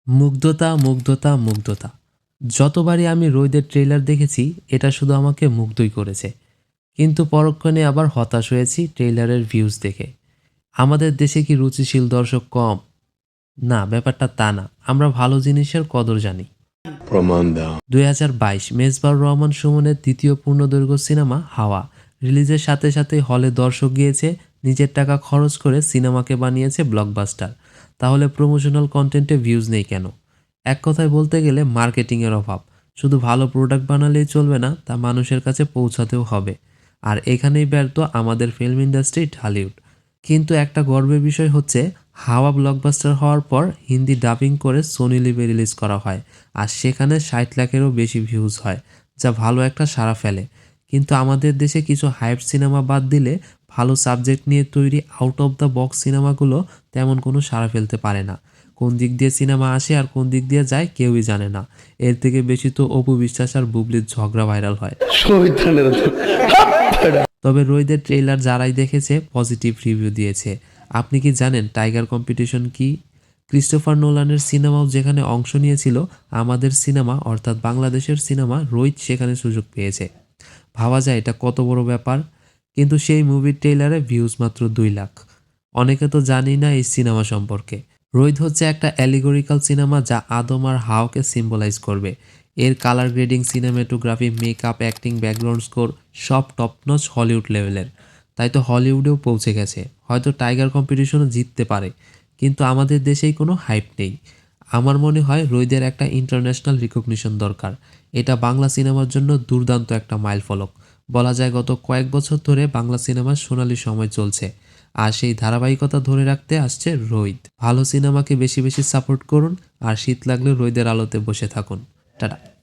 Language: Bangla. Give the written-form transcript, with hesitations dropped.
মুগ্ধতা, মুগ্ধতা, মুগ্ধতা। যতবারই আমি রোদের ট্রেলার দেখেছি এটা শুধু আমাকে মুগ্ধই করেছে। কিন্তু পরক্ষণে আবার হতাশ হয়েছি ট্রেলারের ভিউজ দেখে। আমাদের দেশে কি রুচিশীল দর্শক কম? না, ব্যাপারটা তা না। আমরা ভালো জিনিসের কদর জানি। প্রমাণ দাও। 2022 মেজবাউর রহমান সুমনের দ্বিতীয় পূর্ণদৈর্ঘ্য সিনেমা হাওয়া রিলিজের সাথে সাথে হলে দর্শক গিয়েছে, নিজের টাকা খরচ করে সিনেমাকে বানিয়েছে ব্লকবাস্টার। তাহলে প্রমোশনাল কন্টেন্টে ভিউজ নেই কেন? এক কথায় বলতে গেলে মার্কেটিংয়ের অভাব। শুধু ভালো প্রোডাক্ট বানালেই চলবে না, তা মানুষের কাছে পৌঁছাতেও হবে। আর এখানেই ব্যর্থ আমাদের ফিল্ম ইন্ডাস্ট্রি, ঢালিউড। কিন্তু একটা গর্বের বিষয় হচ্ছে হাওয়া ব্লকবাস্টার হওয়ার পর হিন্দি ডাবিং করে সোনি লিভে রিলিজ করা হয়, আর সেখানে 60 লাখেরও বেশি ভিউজ হয়, যা ভালো একটা সাড়া ফেলে। কিন্তু আমাদের দেশে কিছু হাইপ সিনেমা বাদ দিলে ভালো সাবজেক্ট নিয়ে তৈরি আউট অফ দ্য বক্স সিনেমাগুলো তেমন কোনো সাড়া ফেলতে পারে না। কোন দিক দিয়ে সিনেমা আসে আর কোন দিক দিয়ে যায় কেউই জানে না। এর থেকে বেশি তো অপু বিশ্বাস আর বুবলির ঝগড়া ভাইরাল হয়। তবে রোহিতের ট্রেলার যারাই দেখেছে পজিটিভ রিভিউ দিয়েছে। আপনি কি জানেন টাইগার কম্পিটিশন কি? ক্রিস্টোফার নোলানের সিনেমাও যেখানে অংশ নিয়েছিল, আমাদের সিনেমা অর্থাৎ বাংলাদেশের সিনেমা রোহিত সেখানে সুযোগ পেয়েছে। ভাবা যায় এটা কত বড় ব্যাপার। কিন্তু সেই মুভির ট্রেলারে ভিউজ মাত্র 2 লাখ। অনেকে তো জানি না এই সিনেমা সম্পর্কে। রোহিত হচ্ছে একটা অ্যালিগোরিক্যাল সিনেমা যা আদম আর হাওয়াকে সিম্বলাইজ করবে। এর colour grading, cinematography, makeup, acting, background score সব টপনচ হলিউড লেভেলের। তাই তো হলিউডেও পৌঁছে গেছে। হয়তো টাইগার কম্পিটিশনও জিততে পারে, কিন্তু আমাদের দেশেই কোনো হাইপ নেই। আমার মনে হয় রোহিতের একটা ইন্টারন্যাশনাল রিকগনিশন দরকার। এটা বাংলা সিনেমার জন্য দুর্দান্ত একটা মাইলফলক। বলা যায় গত কয়েক বছর ধরে বাংলা সিনেমার সোনালি সময় চলছে, আর সেই ধারাবাহিকতা ধরে রাখতে আসছে রোহিত। ভালো সিনেমাকে বেশি বেশি সাপোর্ট করুন, আর শীত লাগলে রোদের আলোতে বসে থাকুন। টাটা।